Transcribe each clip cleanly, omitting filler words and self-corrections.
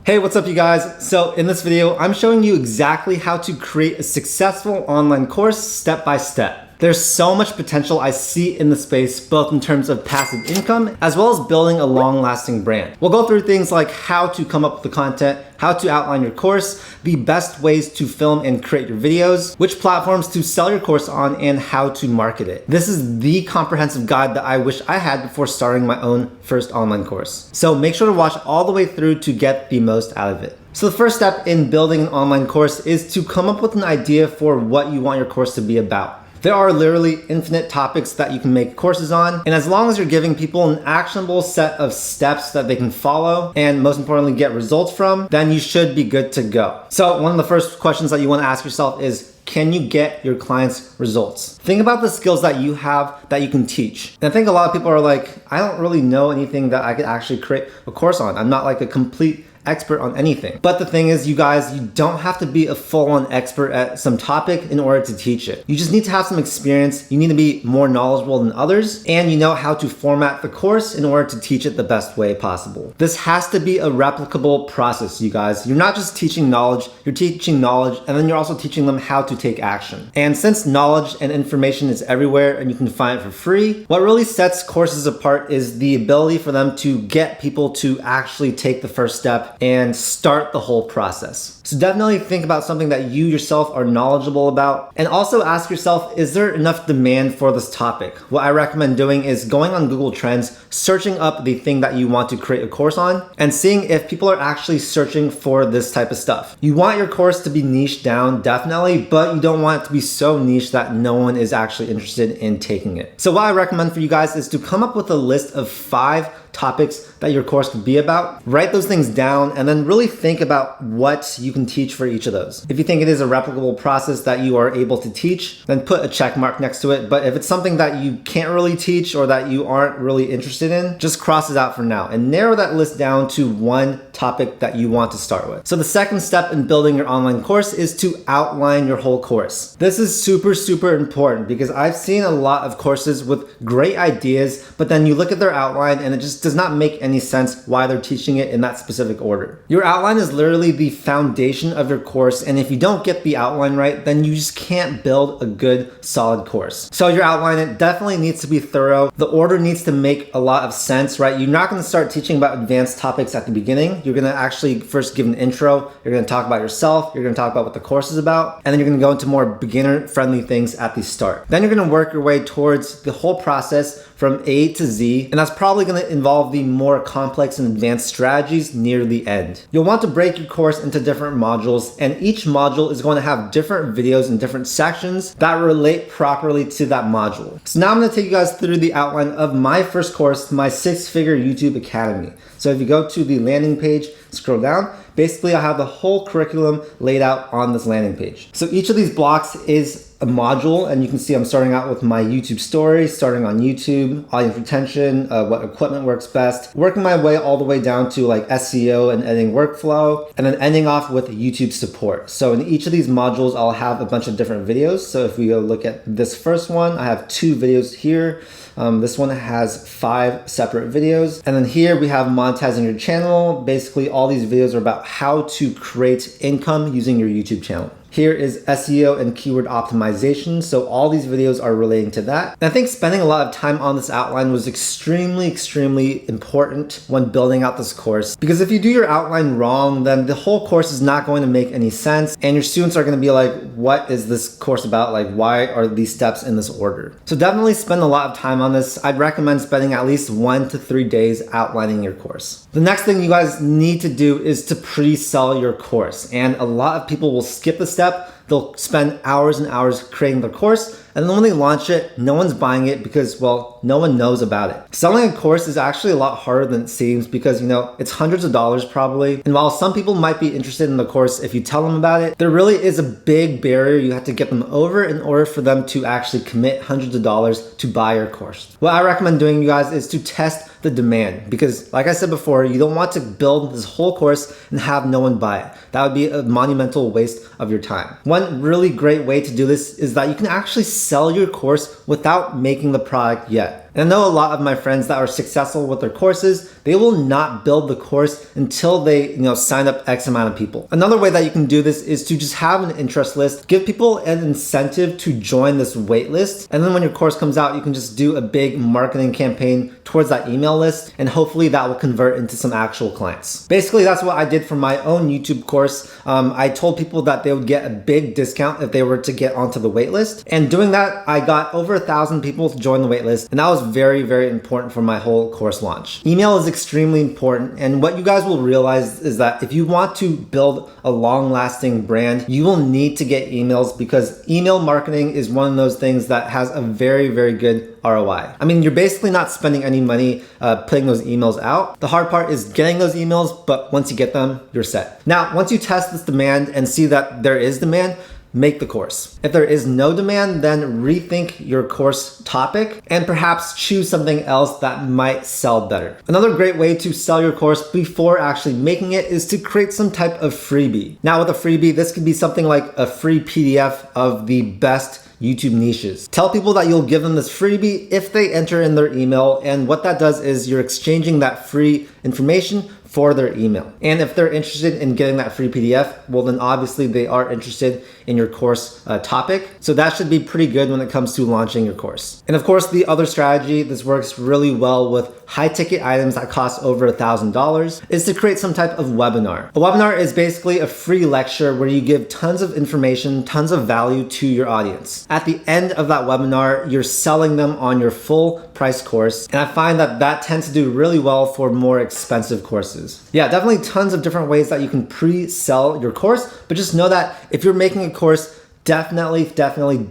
Hey, what's up you guys? So in this video, I'm showing you exactly how to create a successful online course step by step. There's so much potential I see in the space, both in terms of passive income, as well as building a long-lasting brand. We'll go through things like how to come up with the content, how to outline your course, the best ways to film and create your videos, which platforms to sell your course on, and how to market it. This is the comprehensive guide that I wish I had before starting my own first online course. So make sure to watch all the way through to get the most out of it. So the first step in building an online course is to come up with an idea for what you want your course to be about. There are literally infinite topics that you can make courses on, and as long as you're giving people an actionable set of steps that they can follow and most importantly get results from, then you should be good to go. So one of the first questions that you want to ask yourself is, can you get your clients results? Think about the skills that you have that you can teach. And I think a lot of people are like, I don't really know anything that I could actually create a course on. I'm not like a complete expert on anything. But the thing is, you guys, you don't have to be a full-on expert at some topic in order to teach it. You just need to have some experience, you need to be more knowledgeable than others, and you know how to format the course in order to teach it the best way possible. This has to be a replicable process, you guys. You're not just teaching knowledge, you're teaching knowledge, and then you're also teaching them how to take action. And since knowledge and information is everywhere and you can find it for free, what really sets courses apart is the ability for them to get people to actually take the first step and start the whole process. So definitely think about something that you yourself are knowledgeable about, and also ask yourself, is there enough demand for this topic? What I recommend doing is going on Google Trends, searching up the thing that you want to create a course on, and seeing if people are actually searching for this type of stuff. You want your course to be niched down, definitely, but you don't want it to be so niche that no one is actually interested in taking it. So what I recommend for you guys is to come up with a list of 5 topics that your course could be about. Write those things down and then really think about what you can teach for each of those. If you think it is a replicable process that you are able to teach, then put a check mark next to it. But if it's something that you can't really teach or that you aren't really interested in, just cross it out for now and narrow that list down to one topic that you want to start with. So the second step in building your online course is to outline your whole course. This is super important because I've seen a lot of courses with great ideas, but then you look at their outline and it just does not make any sense why they're teaching it in that specific order. Your outline is literally the foundation of your course, and if you don't get the outline right, then you just can't build a good, solid course. So your outline, it definitely needs to be thorough. The order needs to make a lot of sense, right? You're not going to start teaching about advanced topics at the beginning. You're going to actually first give an intro. You're going to talk about yourself. You're going to talk about what the course is about, and then you're going to go into more beginner-friendly things at the start. Then you're going to work your way towards the whole process from A to Z, and that's probably going to involve the more complex and advanced strategies near the end. You'll want to break your course into different modules, and each module is going to have different videos and different sections that relate properly to that module. So now I'm going to take you guys through the outline of my first course, my 6-figure YouTube Academy. So if you go to the landing page, scroll down, basically I have the whole curriculum laid out on this landing page. So each of these blocks is a module, and you can see I'm starting out with my YouTube story, starting on YouTube, audience retention, what equipment works best, working my way all the way down to like SEO and editing workflow, and then ending off with YouTube support. So in each of these modules, I'll have a bunch of different videos. So if we go look at this first one, I have 2 videos here. This one has 5 separate videos. And then here we have monetizing your channel. Basically, all these videos are about how to create income using your YouTube channel. Here is SEO and keyword optimization. So all these videos are relating to that. And I think spending a lot of time on this outline was extremely important when building out this course. Because if you do your outline wrong, then the whole course is not going to make any sense. And your students are going to be like, what is this course about? Like, why are these steps in this order? So definitely spend a lot of time on this. I'd recommend spending at least 1 to 3 days outlining your course. The next thing you guys need to do is to pre-sell your course. And a lot of people will skip this step. They'll spend hours and hours creating their course, and then when they launch it, no one's buying it because, well, no one knows about it. Selling a course is actually a lot harder than it seems because, you know, it's hundreds of dollars probably. And while some people might be interested in the course if you tell them about it, there really is a big barrier you have to get them over in order for them to actually commit hundreds of dollars to buy your course. What I recommend doing, you guys, is to test the demand, because like I said before, you don't want to build this whole course and have no one buy it. That would be a monumental waste of your time. One really great way to do this is that you can actually sell your course without making the product yet. And I know a lot of my friends that are successful with their courses, they will not build the course until they, sign up X amount of people. Another way that you can do this is to just have an interest list, give people an incentive to join this wait list. And then when your course comes out, you can just do a big marketing campaign towards that email list, and hopefully that will convert into some actual clients. Basically, that's what I did for my own YouTube course. I told people that they would get a big discount if they were to get onto the wait list. And doing that, I got over 1,000 people to join the wait list. And that was very, very important for my whole course launch. Email is extremely important. And what you guys will realize is that if you want to build a long-lasting brand, you will need to get emails, because email marketing is one of those things that has a very, very good ROI. I mean, you're basically not spending any money putting those emails out. The hard part is getting those emails, but once you get them, you're set. Now, once you test this demand and see that there is demand, make the course. If there is no demand, then rethink your course topic and perhaps choose something else that might sell better. Another great way to sell your course before actually making it is to create some type of freebie. Now with a freebie, this could be something like a free PDF of the best YouTube niches. Tell people that you'll give them this freebie if they enter in their email, and what that does is you're exchanging that free information for their email. And if they're interested in getting that free PDF, well then obviously they are interested in your course topic. So that should be pretty good when it comes to launching your course. And of course, the other strategy, this works really well with high ticket items that cost over $1,000, is to create some type of webinar. A webinar is basically a free lecture where you give tons of information, tons of value to your audience. At the end of that webinar, you're selling them on your full price course. And I find that that tends to do really well for more expensive courses. Yeah, definitely tons of different ways that you can pre-sell your course, but just know that if you're making a course, definitely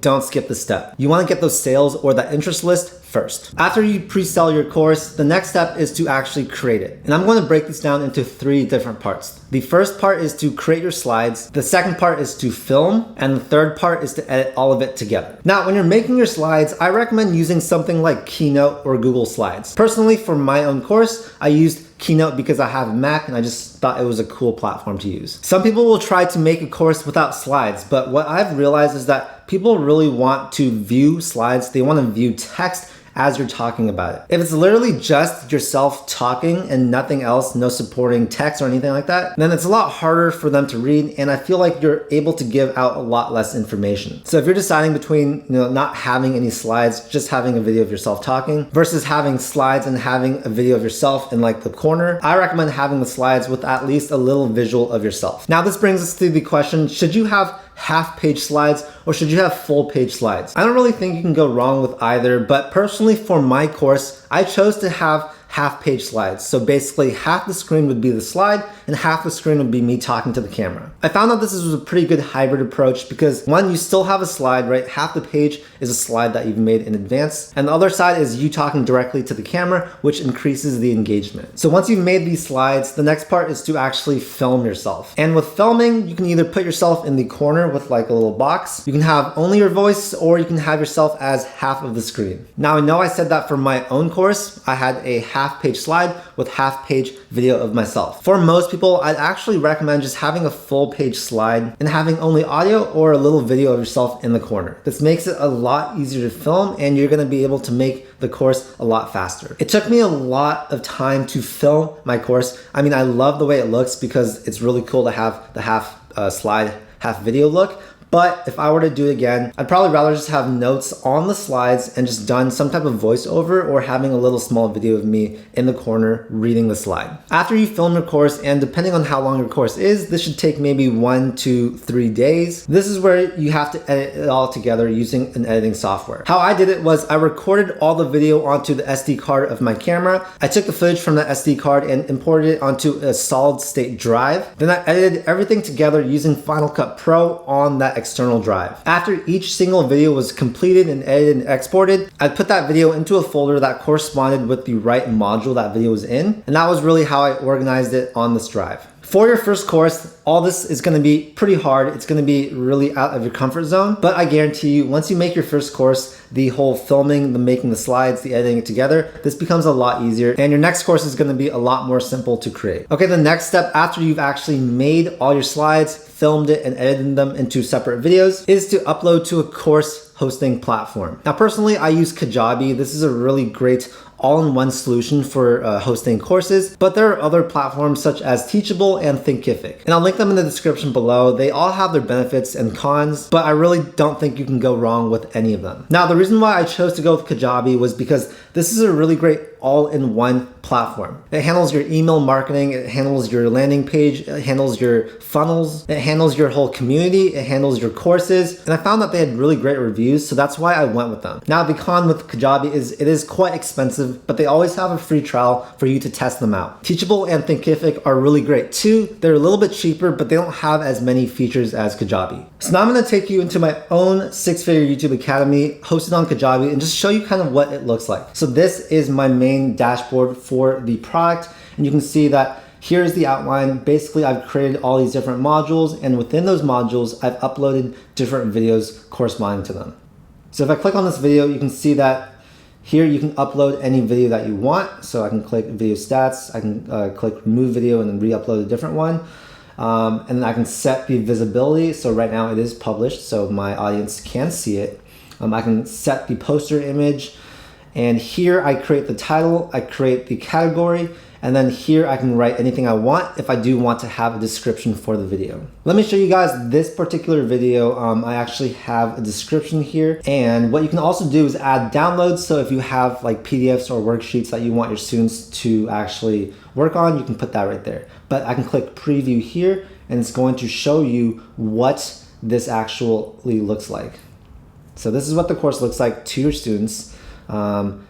don't skip the step. You want to get those sales or that interest list first. After you pre-sell your course, the next step is to actually create it. And I'm going to break this down into 3 different parts. The first part is to create your slides. The second part is to film. And the third part is to edit all of it together. Now, when you're making your slides, I recommend using something like Keynote or Google Slides. Personally, for my own course, I used Keynote because I have a Mac and I just thought it was a cool platform to use. Some people will try to make a course without slides, but what I've realized is that people really want to view slides. They want to view text as you're talking about it. If it's literally just yourself talking and nothing else, no supporting text or anything like that, then it's a lot harder for them to read, and I feel like you're able to give out a lot less information. So if you're deciding between not having any slides, just having a video of yourself talking, versus having slides and having a video of yourself in like the corner, I recommend having the slides with at least a little visual of yourself. Now this brings us to the question, should you have half-page slides or should you have full-page slides? I don't really think you can go wrong with either, but personally for my course, I chose to have half-page slides. So basically half the screen would be the slide and half the screen would be me talking to the camera. I found that this was a pretty good hybrid approach because one, you still have a slide, right? Half the page is a slide that you've made in advance, and the other side is you talking directly to the camera, which increases the engagement. So once you've made these slides, the next part is to actually film yourself. And with filming, you can either put yourself in the corner with like a little box, you can have only your voice, or you can have yourself as half of the screen. Now I know I said that for my own course, I had a half-page slide with half-page video of myself. For most people, I'd actually recommend just having a full-page slide and having only audio or a little video of yourself in the corner. This makes it a lot easier to film, and you're gonna be able to make the course a lot faster. It took me a lot of time to film my course. I mean, I love the way it looks because it's really cool to have the half slide, half video look. But if I were to do it again, I'd probably rather just have notes on the slides and just done some type of voiceover or having a little small video of me in the corner reading the slide. After you film your course, and depending on how long your course is, this should take maybe 1 to 3 days. This is where you have to edit it all together using an editing software. How I did it was I recorded all the video onto the SD card of my camera. I took the footage from the SD card and imported it onto a solid state drive. Then I edited everything together using Final Cut Pro on that external drive. After each single video was completed and edited and exported, I'd put that video into a folder that corresponded with the right module that video was in. And that was really how I organized it on this drive. For your first course, all this is going to be pretty hard. It's going to be really out of your comfort zone, but I guarantee you, once you make your first course, the whole filming, the making the slides, the editing it together, this becomes a lot easier, and your next course is going to be a lot more simple to create. Okay, the next step after you've actually made all your slides, filmed it, and edited them into separate videos is to upload to a course hosting platform. Now, personally, I use Kajabi. This is a really great all-in-one solution for hosting courses, but there are other platforms such as Teachable and Thinkific. And I'll link them in the description below. They all have their benefits and cons, but I really don't think you can go wrong with any of them. Now, the reason why I chose to go with Kajabi was because this is a really great all-in-one platform. It handles your email marketing, it handles your landing page, it handles your funnels, it handles your whole community, it handles your courses, and I found that they had really great reviews, so that's why I went with them. Now, the con with Kajabi is it is quite expensive, but they always have a free trial for you to test them out. Teachable and Thinkific are really great too. They're a little bit cheaper, but they don't have as many features as Kajabi. So now I'm gonna take you into my own six-figure YouTube Academy hosted on Kajabi and just show you kind of what it looks like. So this is my main dashboard for the product, and you can see that here's the outline. Basically, I've created all these different modules, and within those modules, I've uploaded different videos corresponding to them. So if I click on this video, you can see that here you can upload any video that you want. So I can click video stats, I can click remove video and then re-upload a different one. And then I can set the visibility. So right now it is published, so my audience can see it. I can set the poster image, and here I create the title, I create the category, and then here I can write anything I want if I do want to have a description for the video. Let me show you guys this particular video. I actually have a description here, and what you can also do is add downloads. So if you have like PDFs or worksheets that you want your students to actually work on, you can put that right there. But I can click preview here, and it's going to show you what this actually looks like. So this is what the course looks like to your students.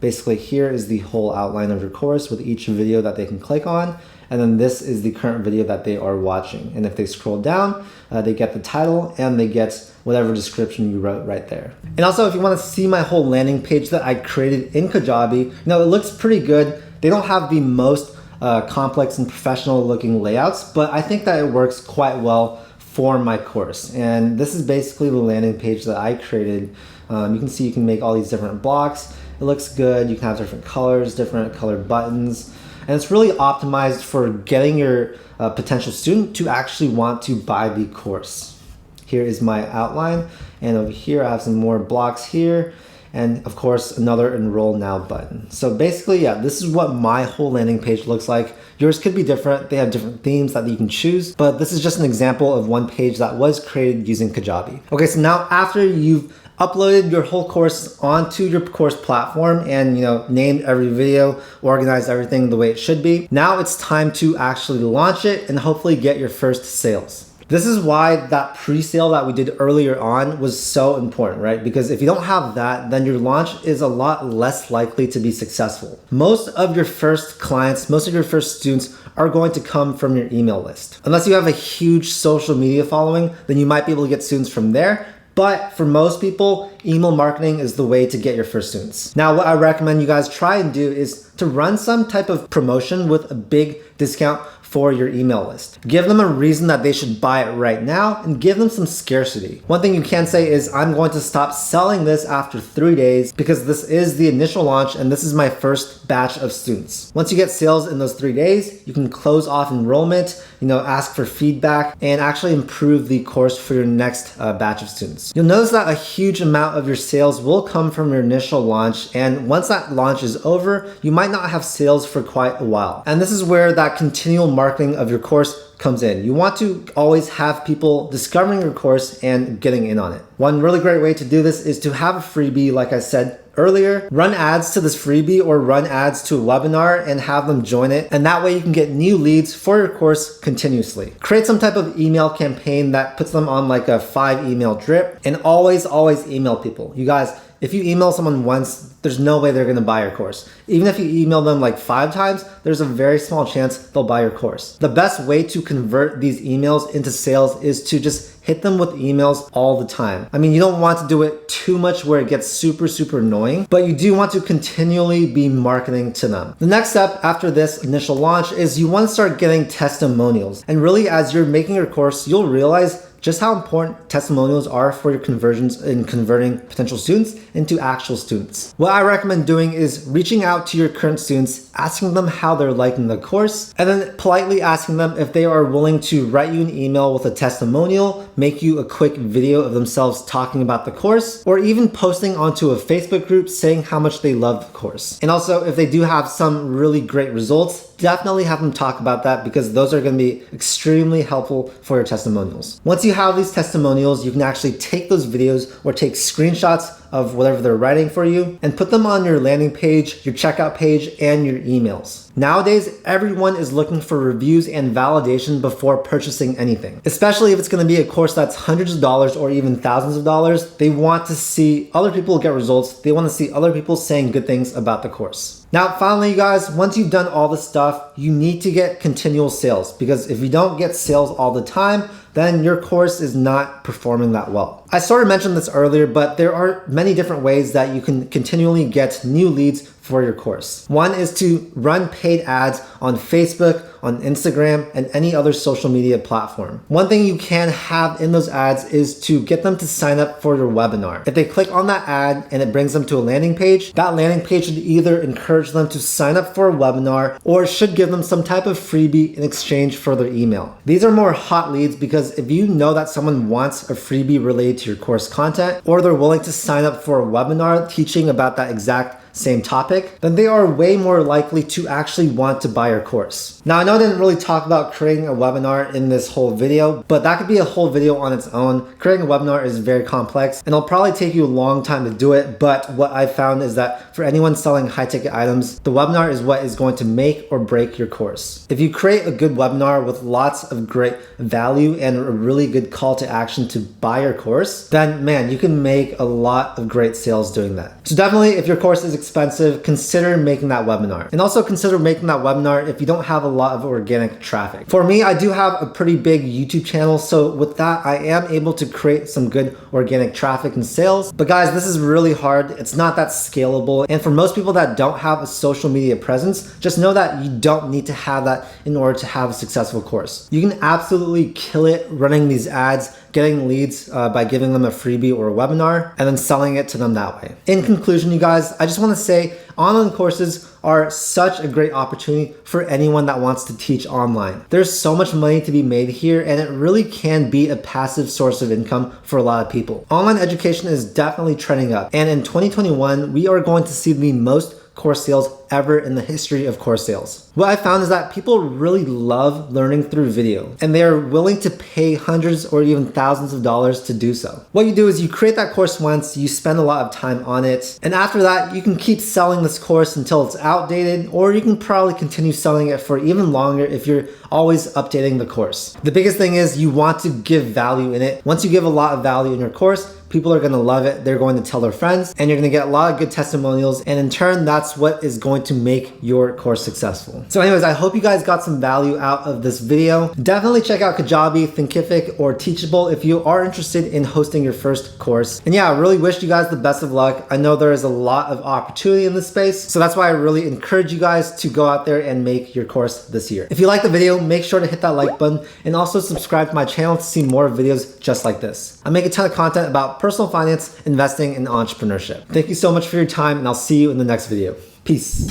Basically, here is the whole outline of your course with each video that they can click on, and then this is the current video that they are watching. And if they scroll down, they get the title and they get whatever description you wrote right there. And also, if you want to see my whole landing page that I created in Kajabi, it looks pretty good. They don't have the most complex and professional looking layouts, but I think that it works quite well for my course. And this is basically the landing page that I created. You can see you can make all these different blocks. It looks good. You can have different colors, different colored buttons, and it's really optimized for getting your potential student to actually want to buy the course. Here is my outline, and over here I have some more blocks here, and of course another enroll now button. So basically, yeah, this is what my whole landing page looks like. Yours could be different. They have different themes that you can choose, but this is just an example of one page that was created using Kajabi. Okay, so now after you've uploaded your whole course onto your course platform and named every video, organized everything the way it should be, now it's time to actually launch it and hopefully get your first sales. This is why that pre-sale that we did earlier on was so important, right? Because if you don't have that, then your launch is a lot less likely to be successful. Most of your first clients, most of your first students are going to come from your email list. Unless you have a huge social media following, then you might be able to get students from there. But for most people, email marketing is the way to get your first students. Now, what I recommend you guys try and do is to run some type of promotion with a big discount for your email list. Give them a reason that they should buy it right now and give them some scarcity. One thing you can say is, I'm going to stop selling this after 3 days because this is the initial launch and this is my first batch of students. Once you get sales in those 3 days, you can close off enrollment, ask for feedback, and actually improve the course for your next batch of students. You'll notice that a huge amount of your sales will come from your initial launch, and once that launch is over, you might not have sales for quite a while. And this is where that continual marketing of your course comes in. You want to always have people discovering your course and getting in on it. One really great way to do this is to have a freebie, like I said earlier. Run ads to this freebie or run ads to a webinar and have them join it. And that way you can get new leads for your course continuously. Create some type of email campaign that puts them on like a 5 email drip, and always email people. You guys, If you email someone once, there's no way they're gonna buy your course. Even if you email them like 5 times, there's a very small chance they'll buy your course. The best way to convert these emails into sales is to just hit them with emails all the time. I mean, you don't want to do it too much where it gets super annoying, but you do want to continually be marketing to them. The next step after this initial launch is you want to start getting testimonials. And really, as you're making your course, you'll realize just how important testimonials are for your conversions in converting potential students into actual students. What I recommend doing is reaching out to your current students, asking them how they're liking the course, and then politely asking them if they are willing to write you an email with a testimonial, make you a quick video of themselves talking about the course, or even posting onto a Facebook group saying how much they love the course. And also, if they do have some really great results, definitely have them talk about that because those are going to be extremely helpful for your testimonials. Once you have these testimonials, you can actually take those videos or take screenshots of whatever they're writing for you and put them on your landing page, your checkout page, and your emails. Nowadays, everyone is looking for reviews and validation before purchasing anything. Especially if it's going to be a course that's hundreds of dollars or even thousands of dollars, they want to see other people get results. They want to see other people saying good things about the course. Now, finally, you guys, once you've done all this stuff, you need to get continual sales because if you don't get sales all the time, then your course is not performing that well. I sort of mentioned this earlier, but there are many different ways that you can continually get new leads for your course. One is to run paid ads on Facebook, on Instagram, and any other social media platform. One thing you can have in those ads is to get them to sign up for your webinar. If they click on that ad and it brings them to a landing page, that landing page should either encourage them to sign up for a webinar or it should give them some type of freebie in exchange for their email. These are more hot leads because if you know that someone wants a freebie related to your course content or they're willing to sign up for a webinar teaching about that exact same topic, then they are way more likely to actually want to buy your course. Now, I know I didn't really talk about creating a webinar in this whole video, but that could be a whole video on its own. Creating a webinar is very complex and it'll probably take you a long time to do it, but what I found is that for anyone selling high-ticket items, the webinar is what is going to make or break your course. If you create a good webinar with lots of great value and a really good call to action to buy your course, then man, you can make a lot of great sales doing that. So definitely, if your course is expensive, consider making that webinar. And also consider making that webinar if you don't have a lot of organic traffic. For me, I do have a pretty big YouTube channel, so with that, I am able to create some good organic traffic and sales. But guys, this is really hard. It's not that scalable. And for most people that don't have a social media presence, just know that you don't need to have that in order to have a successful course. You can absolutely kill it running these ads, getting leads by giving them a freebie or a webinar, and then selling it to them that way. In conclusion, you guys, I just want to say online courses are such a great opportunity for anyone that wants to teach online. There's so much money to be made here, and it really can be a passive source of income for a lot of people. Online education is definitely trending up, and in 2021, we are going to see the most course sales ever in the history of course sales. What I found is that people really love learning through video and they are willing to pay hundreds or even thousands of dollars to do so. What you do is you create that course once, you spend a lot of time on it, and after that you can keep selling this course until it's outdated, or you can probably continue selling it for even longer if you're always updating the course. The biggest thing is you want to give value in it. Once you give a lot of value in your course, people are going to love it. They're going to tell their friends and you're going to get a lot of good testimonials. And in turn, that's what is going to make your course successful. So anyways, I hope you guys got some value out of this video. Definitely check out Kajabi, Thinkific, or Teachable if you are interested in hosting your first course. And yeah, I really wish you guys the best of luck. I know there is a lot of opportunity in this space. So that's why I really encourage you guys to go out there and make your course this year. If you like the video, make sure to hit that like button and also subscribe to my channel to see more videos just like this. I make a ton of content about personal finance, investing, and entrepreneurship. Thank you so much for your time, and I'll see you in the next video. Peace.